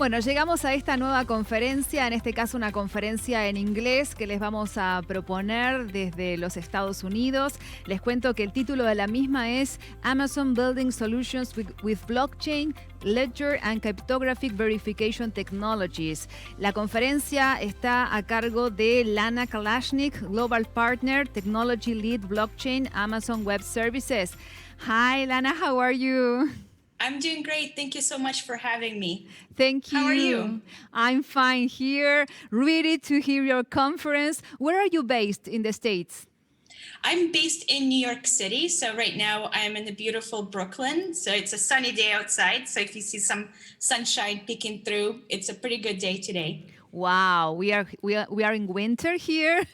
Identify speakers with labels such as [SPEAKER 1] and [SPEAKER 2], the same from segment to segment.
[SPEAKER 1] Bueno, llegamos a esta nueva conferencia, en este caso una conferencia en inglés que les vamos a proponer desde los Estados Unidos. Les cuento que el título de la misma es Amazon Building Solutions with Blockchain, Ledger and Cryptographic Verification Technologies. La conferencia está a cargo de Lana Kalashnyk, Global Partner, Technology Lead Blockchain, Amazon Web Services. Hi, Lana, how are you?
[SPEAKER 2] I'm doing great. Thank you so much for having me.
[SPEAKER 1] Thank
[SPEAKER 2] How are you?
[SPEAKER 1] you. I'm fine here, ready to hear your conference. Where are you based in the States?
[SPEAKER 2] I'm based in New York City. So right now I'm in the beautiful Brooklyn. So it's a sunny day outside. So if you see some sunshine peeking through, it's a pretty good day today.
[SPEAKER 1] Wow, we are in winter here,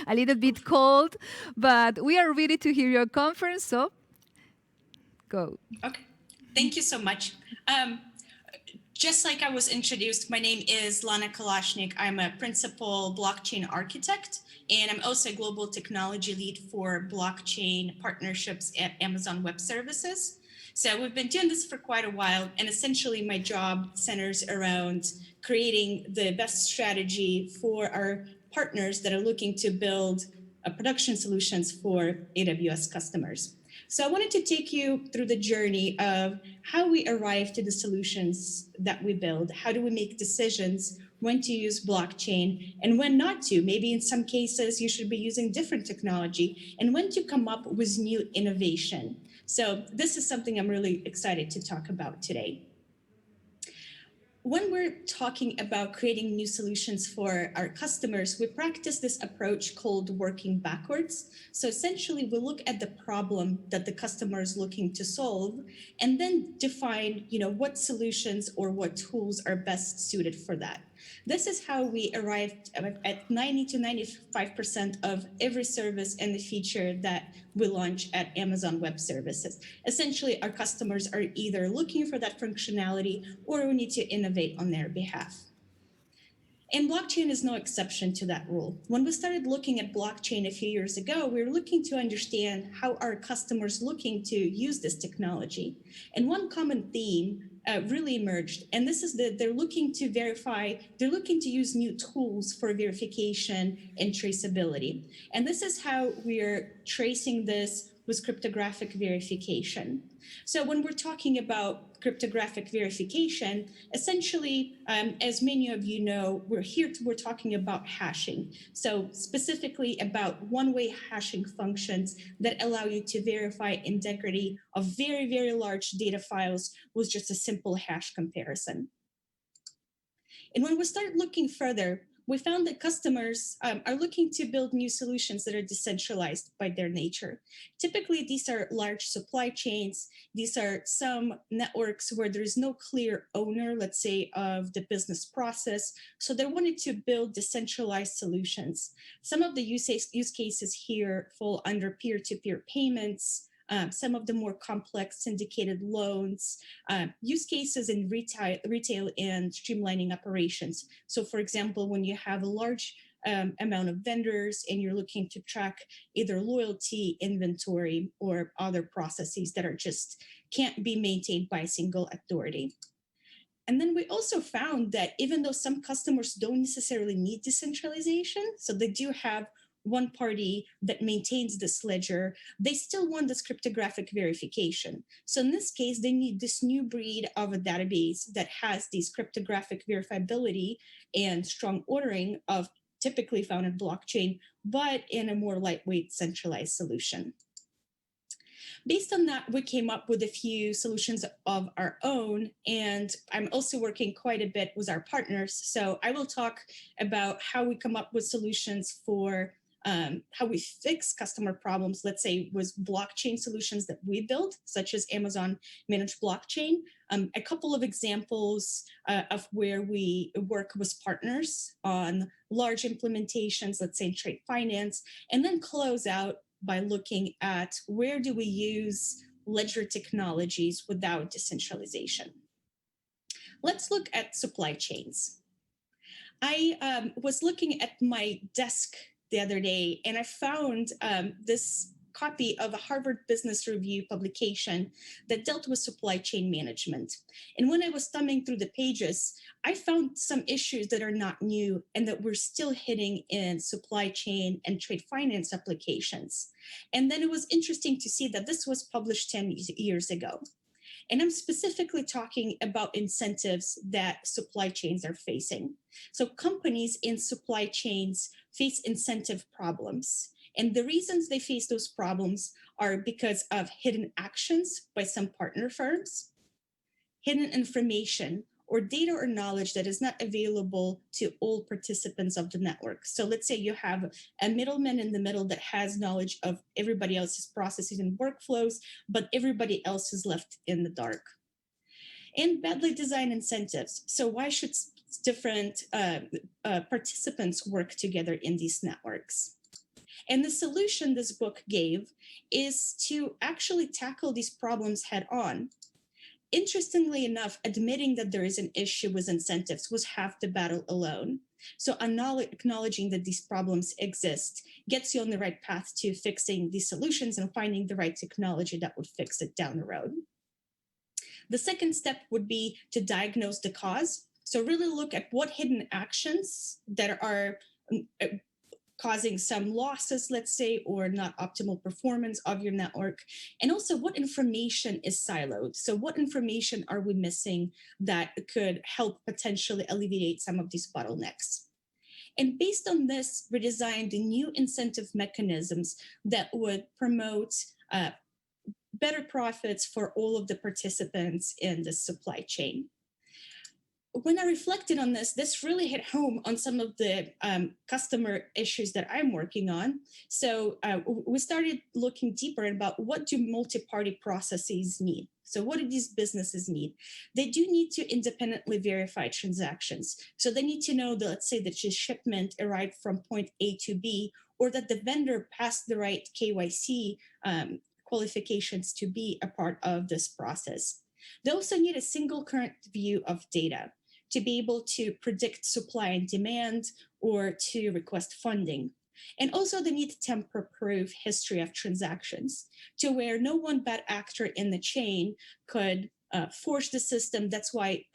[SPEAKER 1] a little bit cold, but we are ready to hear your conference. So, go.
[SPEAKER 2] Okay. Thank you so much. Just like I was introduced, my name is Lana Kalashnyk. I'm a principal blockchain architect, and I'm also a global technology lead for blockchain partnerships at Amazon Web Services. So we've been doing this for quite a while, and essentially my job centers around creating the best strategy for our partners that are looking to build production solutions for AWS customers. So I wanted to take you through the journey of how we arrive to the solutions that we build. How do we make decisions when to use blockchain and when not to? Maybe in some cases you should be using different technology, and when to come up with new innovation. So this is something I'm really excited to talk about today. When we're talking about creating new solutions for our customers, we practice this approach called working backwards. So essentially, we look at the problem that the customer is looking to solve, and then define, what solutions or what tools are best suited for that. This is how we arrived at 90 to 95% of every service and the feature that we launch at Amazon Web Services. Essentially, our customers are either looking for that functionality or we need to innovate on their behalf. And blockchain is no exception to that rule. When we started looking at blockchain a few years ago, we were looking to understand how our customers looking to use this technology. And one common theme really emerged, and this is that they're looking to verify, they're looking to use new tools for verification and traceability. And this is how we're tracing this with cryptographic verification. So when we're talking about cryptographic verification, essentially, as many of you know, we're talking about hashing. So specifically about one-way hashing functions that allow you to verify integrity of very, very large data files with just a simple hash comparison. And when we started looking further, we found that customers are looking to build new solutions that are decentralized by their nature. Typically, these are large supply chains. These are some networks where there is no clear owner, let's say, of the business process. So they wanted to build decentralized solutions. Some of the use cases here fall under peer-to-peer payments, some of the more complex syndicated loans, use cases in retail and streamlining operations. So for example, when you have a large amount of vendors and you're looking to track either loyalty, inventory, or other processes that are just can't be maintained by a single authority. And then we also found that even though some customers don't necessarily need decentralization, so they do have one party that maintains this ledger, they still want this cryptographic verification. So in this case, they need this new breed of a database that has these cryptographic verifiability and strong ordering of typically found in blockchain, but in a more lightweight centralized solution. Based on that, we came up with a few solutions of our own, and I'm also working quite a bit with our partners. So I will talk about how we come up with solutions for how we fix customer problems, let's say with blockchain solutions that we build, such as Amazon Managed Blockchain. A couple of examples of where we work with partners on large implementations, let's say in trade finance, and then close out by looking at where do we use ledger technologies without decentralization. Let's look at supply chains. I was looking at my desk the other day, and I found this copy of a Harvard Business Review publication that dealt with supply chain management. And when I was thumbing through the pages, I found some issues that are not new and that we're still hitting in supply chain and trade finance applications. And then it was interesting to see that this was published 10 years ago. And I'm specifically talking about incentives that supply chains are facing. So companies in supply chains face incentive problems. And the reasons they face those problems are because of hidden actions by some partner firms, hidden information, or data or knowledge that is not available to all participants of the network. So let's say you have a middleman in the middle that has knowledge of everybody else's processes and workflows, but everybody else is left in the dark. And badly designed incentives. So why should different participants work together in these networks? And the solution this book gave is to actually tackle these problems head on. Interestingly enough, admitting that there is an issue with incentives was half the battle alone. So acknowledging that these problems exist gets you on the right path to fixing these solutions and finding the right technology that would fix it down the road. The second step would be to diagnose the cause. So really look at what hidden actions that are causing some losses, let's say, or not optimal performance of your network. And also what information is siloed. So what information are we missing that could help potentially alleviate some of these bottlenecks? And based on this, we designed new incentive mechanisms that would promote better profits for all of the participants in the supply chain. When I reflected on this really hit home on some of the customer issues that I'm working on. So we started looking deeper about what do multi-party processes need? So what do these businesses need? They do need to independently verify transactions. So they need to know that, let's say, that your shipment arrived from point A to B, or that the vendor passed the right KYC qualifications to be a part of this process. They also need a single current view of data to be able to predict supply and demand or to request funding. And also they need tamper-proof history of transactions to where no one bad actor in the chain could forge the system. That's why,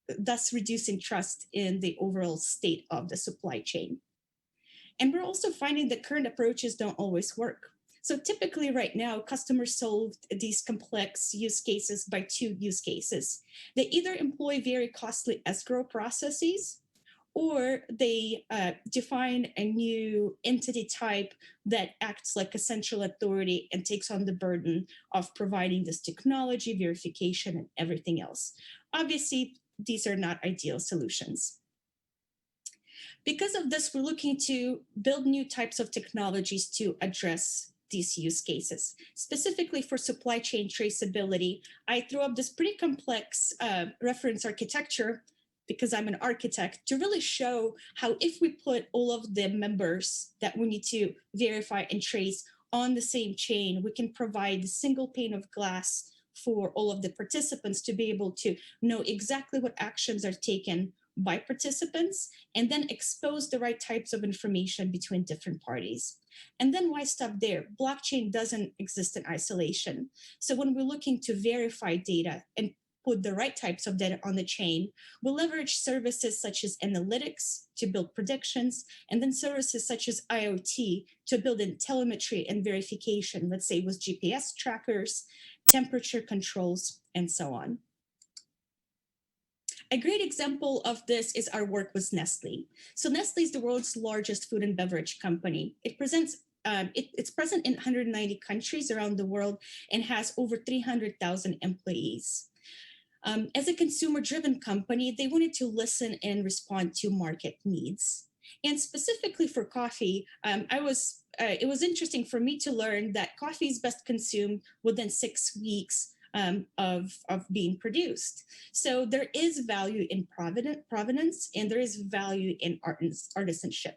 [SPEAKER 2] thus reducing trust in the overall state of the supply chain. And we're also finding that current approaches don't always work. So typically right now, customers solve these complex use cases by two use cases. They either employ very costly escrow processes, or they define a new entity type that acts like a central authority and takes on the burden of providing this technology, verification, and everything else. Obviously, these are not ideal solutions. Because of this, we're looking to build new types of technologies to address these use cases. Specifically for supply chain traceability, I threw up this pretty complex reference architecture, because I'm an architect, to really show how if we put all of the members that we need to verify and trace on the same chain, we can provide a single pane of glass for all of the participants to be able to know exactly what actions are taken by participants, and then expose the right types of information between different parties. And then why stop there? Blockchain doesn't exist in isolation. So when we're looking to verify data and put the right types of data on the chain, we'll leverage services such as analytics to build predictions, and then services such as IoT to build in telemetry and verification, let's say with GPS trackers, temperature controls, and so on. A great example of this is our work with Nestle. So Nestle is the world's largest food and beverage company. It's present in 190 countries around the world and has over 300,000 employees. As a consumer-driven company, they wanted to listen and respond to market needs. And specifically for coffee, it was interesting for me to learn that coffee is best consumed within 6 weeks of being produced. So there is value in provenance, and there is value in artisanship.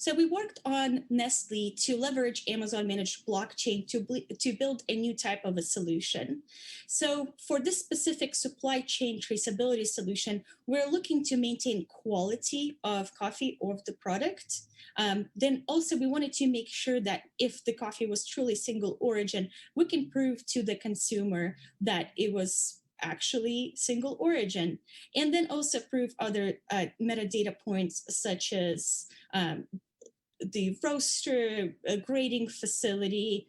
[SPEAKER 2] So we worked on Nestle to leverage Amazon managed blockchain to build a new type of a solution. So for this specific supply chain traceability solution, we're looking to maintain quality of coffee or of the product. Then also we wanted to make sure that if the coffee was truly single origin, we can prove to the consumer that it was actually single origin, and then also prove other metadata points such as the roaster, grading facility,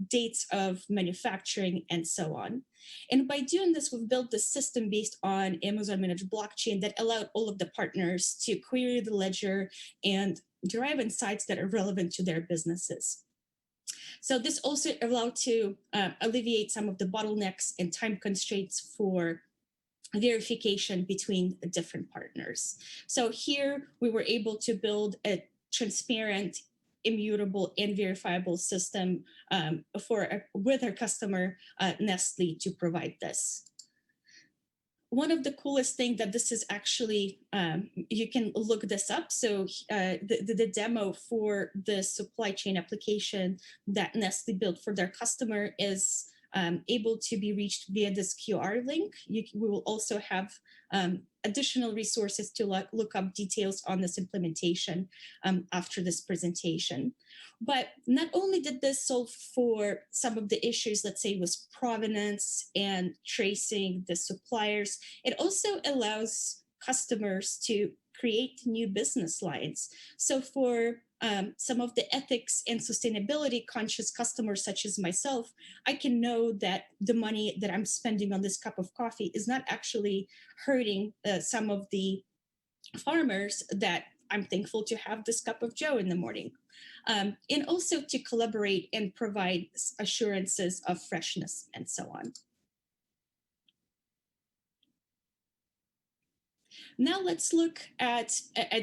[SPEAKER 2] dates of manufacturing, and so on. And by doing this, we've built the system based on Amazon managed blockchain that allowed all of the partners to query the ledger and derive insights that are relevant to their businesses. So this also allowed to alleviate some of the bottlenecks and time constraints for verification between different partners. So here we were able to build a transparent, immutable, and verifiable system with our customer Nestle to provide this. One of the coolest things that this is actually, you can look this up. So the demo for the supply chain application that Nestle built for their customer is able to be reached via this QR link. We will also have additional resources to look up details on this implementation after this presentation. But not only did this solve for some of the issues, let's say, with provenance and tracing the suppliers, it also allows customers to create new business lines. So for some of the ethics and sustainability conscious customers such as myself, I can know that the money that I'm spending on this cup of coffee is not actually hurting some of the farmers that I'm thankful to have this cup of joe in the morning. And also to collaborate and provide assurances of freshness and so on. Now let's look at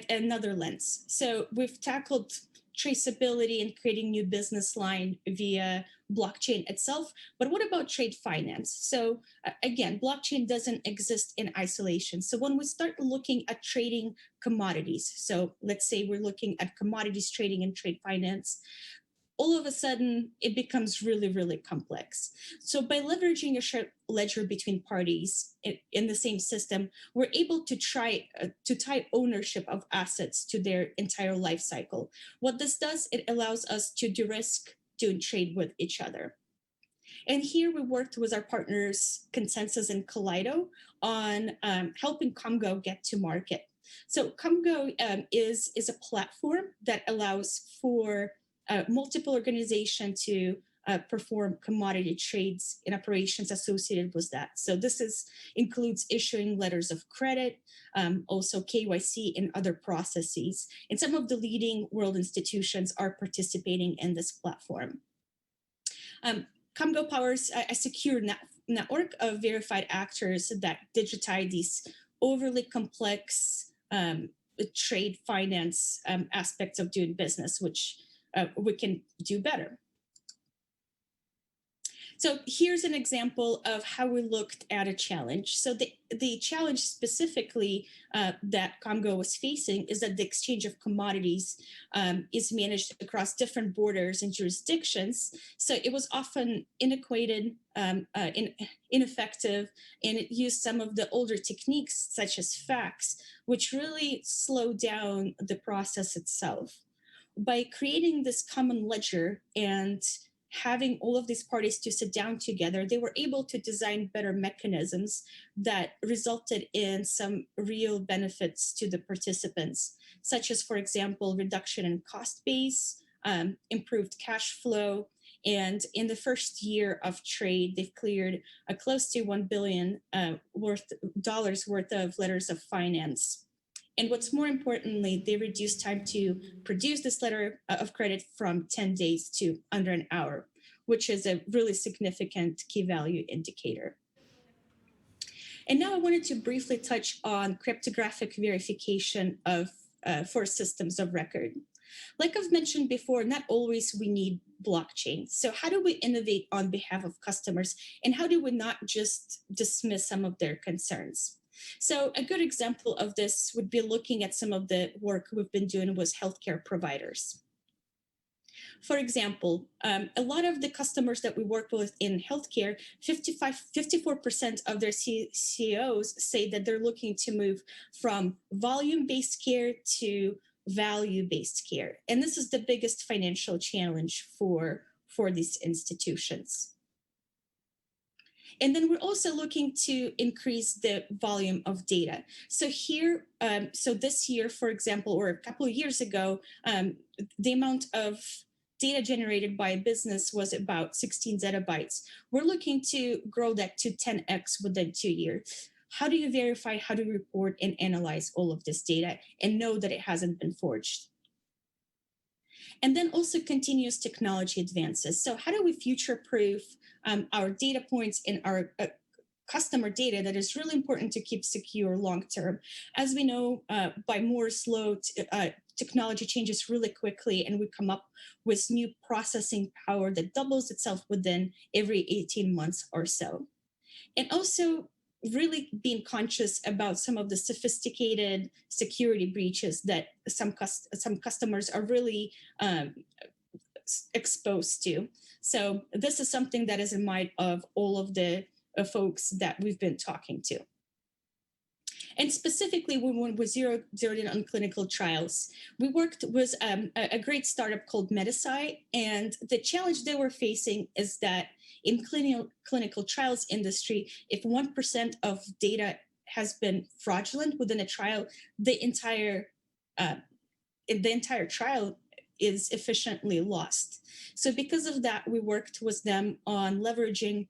[SPEAKER 2] another lens. So we've tackled traceability and creating new business line via blockchain itself, but what about trade finance? So again, blockchain doesn't exist in isolation. So when we start looking at trading commodities, so let's say we're looking at commodities trading and trade finance, all of a sudden it becomes really, really complex. So by leveraging a shared ledger between parties in the same system, we're able to try to tie ownership of assets to their entire life cycle. What this does, it allows us to de-risk doing trade with each other. And here we worked with our partners Consensus and Kaleido on helping Comgo get to market. So Comgo is a platform that allows for multiple organizations to perform commodity trades and operations associated with that. So this includes issuing letters of credit, also KYC and other processes. And some of the leading world institutions are participating in this platform. Comgo powers a secure network of verified actors that digitize these overly complex trade finance aspects of doing business, which we can do better. So here's an example of how we looked at a challenge. So the challenge specifically that Comgo was facing is that the exchange of commodities is managed across different borders and jurisdictions. So it was often ineffective, and it used some of the older techniques such as fax, which really slowed down the process itself. By creating this common ledger and having all of these parties to sit down together, they were able to design better mechanisms that resulted in some real benefits to the participants, such as, for example, reduction in cost base, improved cash flow, and in the first year of trade, they've cleared close to $1 billion worth of letters of finance. And what's more importantly, they reduced time to produce this letter of credit from 10 days to under an hour, which is a really significant key value indicator. And now I wanted to briefly touch on cryptographic verification for systems of record. Like I've mentioned before, not always we need blockchain. So how do we innovate on behalf of customers? And how do we not just dismiss some of their concerns? So a good example of this would be looking at some of the work we've been doing with healthcare providers. For example, a lot of the customers that we work with in healthcare, 54% of their CEOs say that they're looking to move from volume-based care to value-based care. And this is the biggest financial challenge for these institutions. And then we're also looking to increase the volume of data. So here, so this year, for example, or a couple of years ago, the amount of data generated by a business was about 16 zettabytes. We're looking to grow that to 10x within 2 years. How do you verify, how do you report and analyze all of this data and know that it hasn't been forged? And then also continuous technology advances. So how do we future-proof our data points in our customer data that is really important to keep secure long-term? As we know, by Moore's law, technology changes really quickly, and we come up with new processing power that doubles itself within every 18 months or so. And also really being conscious about some of the sophisticated security breaches that some customers are really exposed to. So this is something that is in mind of all of the folks that we've been talking to. And specifically, we went with zeroed in on clinical trials. We worked with a great startup called Metasci, and the challenge they were facing is that in clinical trials industry, if 1% of data has been fraudulent within a trial, the entire trial is efficiently lost. So because of that, we worked with them on leveraging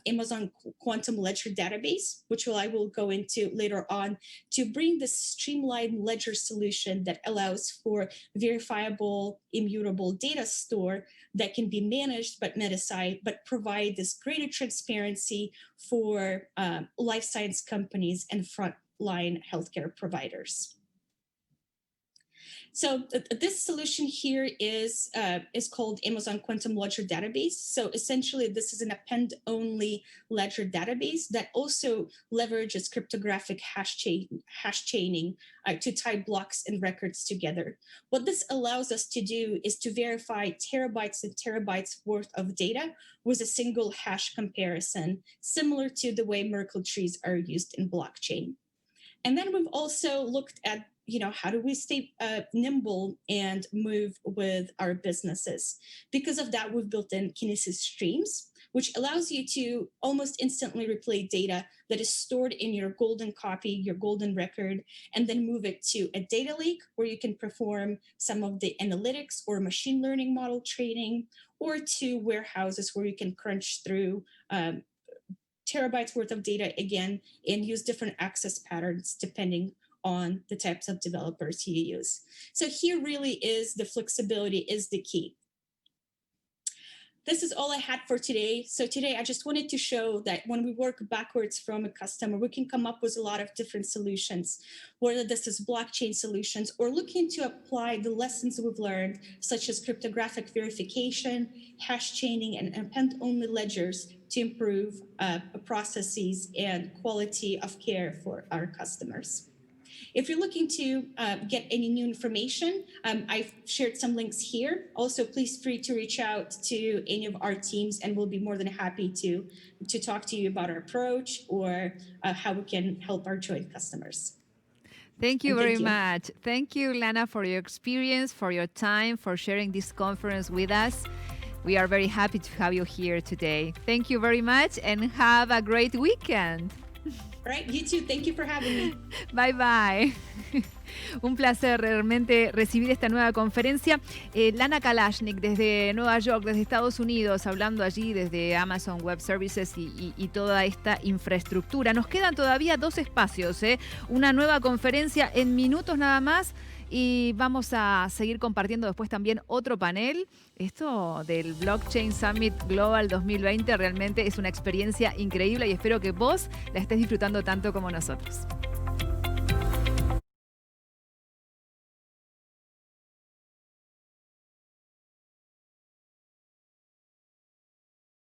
[SPEAKER 2] Amazon Quantum Ledger database, which I will go into later on, to bring this streamlined ledger solution that allows for verifiable, immutable data store that can be managed by Metasci, but provide this greater transparency for life science companies and frontline healthcare providers. So this solution here is called Amazon Quantum Ledger Database. So essentially, this is an append-only ledger database that also leverages cryptographic hash chaining to tie blocks and records together. What this allows us to do is to verify terabytes and terabytes worth of data with a single hash comparison, similar to the way Merkle trees are used in blockchain. And then we've also looked at how do we stay nimble and move with our businesses? Because of that, we've built in Kinesis Streams, which allows you to almost instantly replay data that is stored in your golden copy, your golden record, and then move it to a data lake where you can perform some of the analytics or machine learning model training, or to warehouses where you can crunch through terabytes worth of data again and use different access patterns depending on the types of developers you use. So here really is the flexibility is the key. This is all I had for today. So today I just wanted to show that when we work backwards from a customer, we can come up with a lot of different solutions, whether this is blockchain solutions or looking to apply the lessons we've learned, such as cryptographic verification, hash chaining, and append-only ledgers to improve processes and quality of care for our customers. If you're looking to get any new information, I've shared some links here. Also, please free to reach out to any of our teams, and we'll be more than happy to talk to you about our approach or how we can help our joint customers.
[SPEAKER 1] Thank you very much. Thank you, Lana, for your experience, for your time, for sharing this conference with us. We are very happy to have you here today. Thank you very much, and have a great weekend.
[SPEAKER 2] All right, you too. Thank you for having me.
[SPEAKER 1] Bye, bye. Un placer realmente recibir esta nueva conferencia. Lana Kalashnyk desde Nueva York, desde Estados Unidos, hablando allí desde Amazon Web Services y toda esta infraestructura. Nos quedan todavía 2 espacios, una nueva conferencia en minutos nada más. Y vamos a seguir compartiendo después también otro panel. Esto del Blockchain Summit Global 2020 realmente es una experiencia increíble y espero que vos la estés disfrutando tanto como nosotros.